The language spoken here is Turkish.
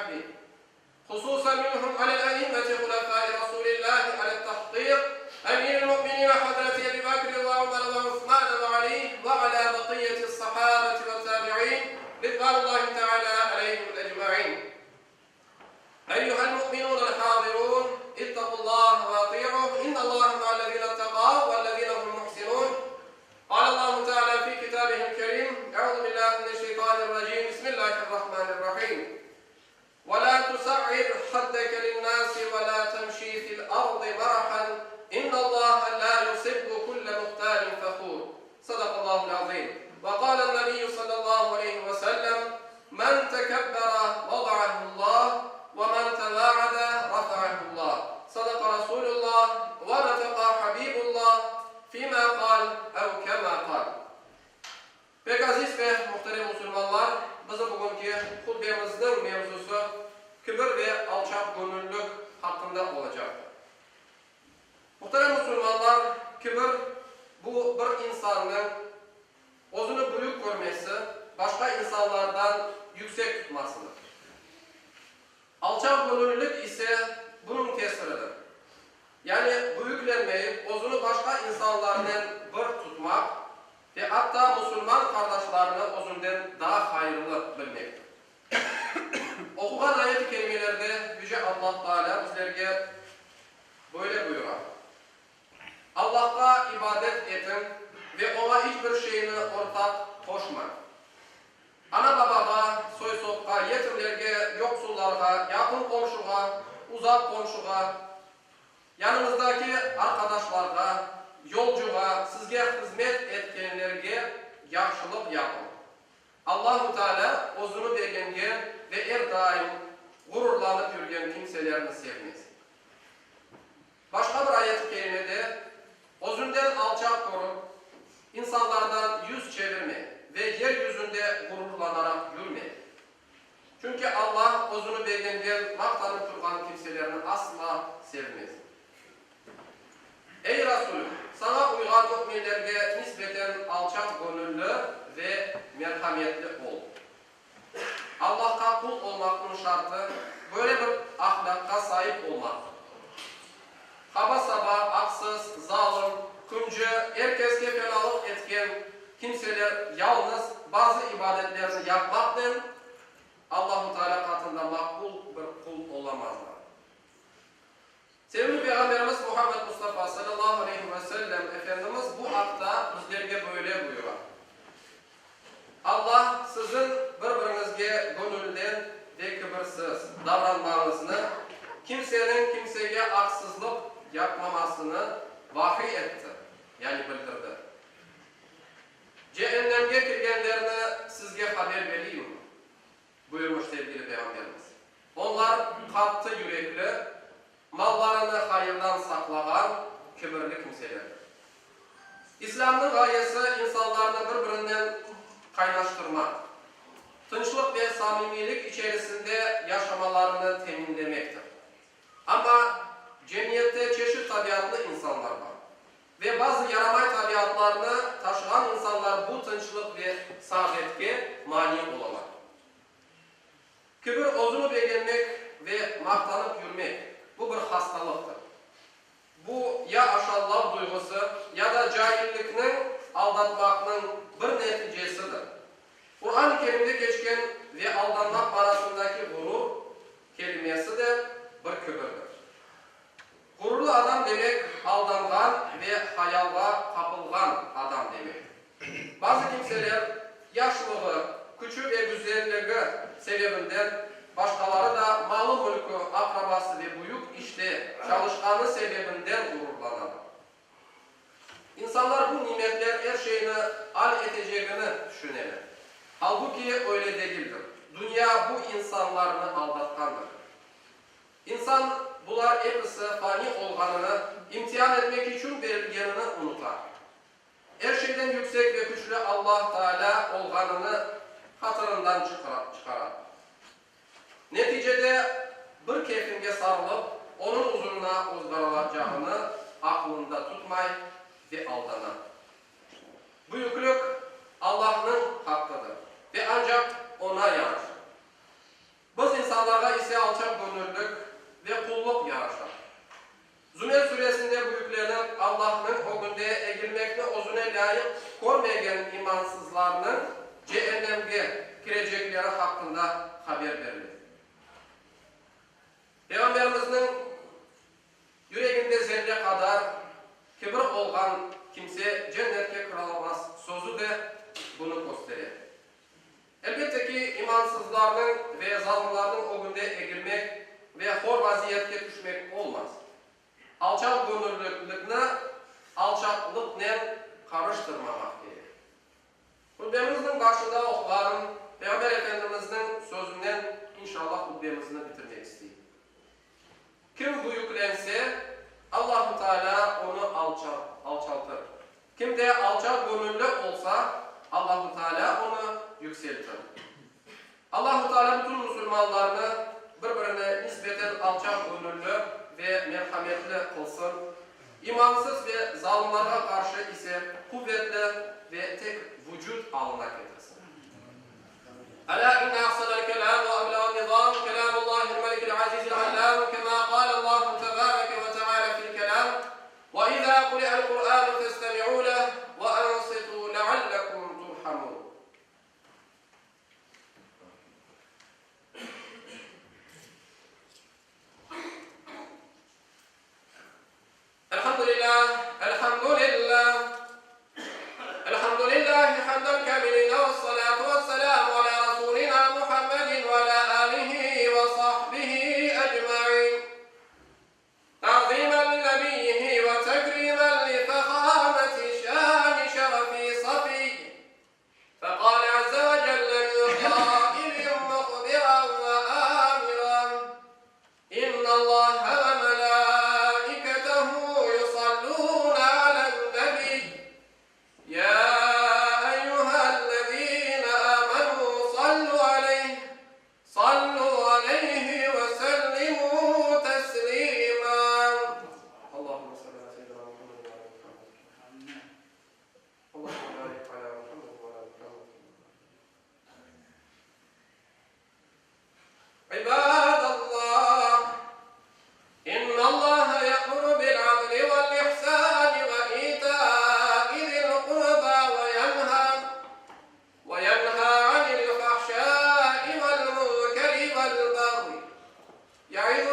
عهده خصوصا منهم على الأئمة خلفاء رسول الله على التحقيق أمير المؤمنين حضرة أبي بكر وعمر وعثمان وعلي وعلى بقية الصحابة والتابعين رضوان الله تعالى عليهم أجمعين. أيها المؤمنون الحاضرون اتقوا الله وأطيعوه إن الله مع الذين اتقوا والذين هم محسنون. قال الله تعالى في كتابه الكريم أعوذ بالله من الشيطان الرجيم بسم الله الرحمن الرحيم ولا تسعر خدك للناس ولا تمشي في الأرض مرحا إن الله لا يحب كل مختال فخور. صدق الله العظيم. وقال النبي صلى الله عليه وسلم من تكبر وضعه الله ومن تواعد رفعه الله. صدق رسول الله ونطق حبيب الله فيما قال أو كما قال. Pek aziz ve muhterem Müslümanlar, bizi bugünkü hutbemizin mevzusu kibir ve alçak gönüllülük hakkında olacaktır. Muhterem Müslümanlar, kibir bu bir insanın özünü büyük görmesi, başka insanlardan yüksek tutmasıdır. Alçak gönüllülük ise bunun tesiridir. Yani büyüklenmeyip özünü başka insanlardan bir tutmak ve hatta Müslüman kardeşlerini özünden daha hayırlı bilmektir. Okugan ayet-i kerimelerde Yüce Allah Teala bizlerge böyle buyurar. Allah'a ibadet edin ve ona hiçbir şeyini ortak koşmayın. Ana babaga, soy sopga, yetimlerge, yoksullarga, yakın komşuga, uzak komşuga, yanınızdaki arkadaşlarga, yolcuga, sizge hizmet etkenlerge yaxşılık yapın. Allah-u Teala özünü begenge ve her daim gururlanıp yürüyen kimselerini sevmez. Başka bir ayet-i kerimede özünden alçak korup insanlardan yüz çevirme ve yeryüzünde gururlanarak yürüme. Çünkü Allah özünü begenge maktanıp durgan kimselerini asla sevmez. Ey Resulüm, sana uygan müminlerge nispeten alçak gönüllü ve merhametli ol. Allah'a kul olmakın şartı böyle bir ahlakka sahip olmaktır. Kaba saba, aksız, zalim, kımcı, herkesle fenalık etken kimseler yalnız bazı ibadetlerini yapmakla Allah-u Teala katında makbul bir kul olamazlar. Sevgili Peygamberimiz Muhammed Mustafa sallallahu aleyhi ve sellem Efendimiz bu hakta bizlerge böyle buyurar. Allah sizin birbirinizge gönülden ve kibirsiz davranmanızını, kimsenin kimseye haksızlık yapmamasını vahiy etti. Yani bildirdi. Cehennemge kirgenlerini sizge haber vereyim buyurmuş sevgili Peygamberimiz. Onlar katı yürekli, mallarını hayırdan saklagan kibirli kimseler. İslam'ın gayesi insanlarını birbirinden kaynaştırmak, tınçlık ve samimilik içerisinde yaşamalarını teminlemektir. Ama cemiyette çeşit tabiatlı insanlar var. Ve bazı yaramay tabiatlarını taşıyan insanlar bu tınçlık ve saadetke mani olurlar. Kibir özünü beğenmek ve maktanıp yürümek bu bir hastalıktır. Bu ya aşağılık duygusu ya da cahilliknin aldatmakның bir neticesidir. Kur'an-ı Kerim'de geçken ve aldanmak arasındaki gurur kelimesi de bir kibirdir. Gururlu adam demek aldangan ve hayalga kapılgan adam demek. Bazı kimseler yaşlılığı, küçük ve güzelliği sebebinden başkaları da malı mülkü, akrabası ve büyük işte çalışkanı sebebinden gururlanır. İnsanlar bu nimetler her şeyini al edeceğini düşünürler. Halbuki öyle değildir. Dünya bu insanlarını aldatkandır. İnsan bular hepsi fani olganını imtihan etmek için verilgenini unutar. Her şeyden yüksek ve güçlü Allah Teala olganını hatırından çıkarar. Neticede bir keyfinge sarılıp onun huzuruna ızgaralacağını aklında tutmay ve aldanar. Büyüklük Allah'ın hakkıdır ve ancak ona yaraşır. Biz insanlara şeyleri hakkında haber verilir. Peygamberimizin yüreğinde zerre kadar kibir olgan kimse cennetke kıralamaz sözü de bunu gösterir. Elbette ki imansızların ve zalimlerin o günde egilmek ve hor vaziyetke düşmek olmaz. Alçak gönüllülükle alçaklıkla karıştırmamak gerek. Hutbemizin karşıda okularım Peygamber Efendimiz'in sözünden inşallah hutbemizi bitirmek isteyeyim. Kim büyüklense Allah-u Teala onu alçaltır. Kim de alçak gönüllü olsa Allah-u Teala onu yükseltir. Allah-u Teala bütün Müslümanlarını birbirine nispeten alçak gönüllü ve merhametli kılsın. İmansız ve zalimlere karşı ise kuvvetli ve tek vücut alına getirsin. Ala inna ahsanal kelam ve ablağ nizam kelamullahil melikil azizil allam kema qala Allahu tebareke ve teala fil kelam ve izâ kuli'al Kur'anu festemi'û leh ve ansitû leallekum turhamûn. Elhamdülillah hamdan kamilina ve salatu ve selamu ala Resulina Muhammedin ve ala alihi ve sahbihi ecma'in. Ta'zimen li nebiyyihi ve tekrimen li fekhameti şâni şerefi safi. فقال عز وجل من قائل مخبرا وآمرا إن الله وملائكته يصلون على النبي يا أيها الذين آمنوا صلوا عليه وسلموا تسليما اللهم صل على سيدنا محمد وعلى محمد اللهم بارك على محمد وعلى محمد عباد الله إن الله يأمر بالعدل والإحسان وإيتاء ذي القربى وينهى عن الفحشاء والمنكر والبغي يعظكم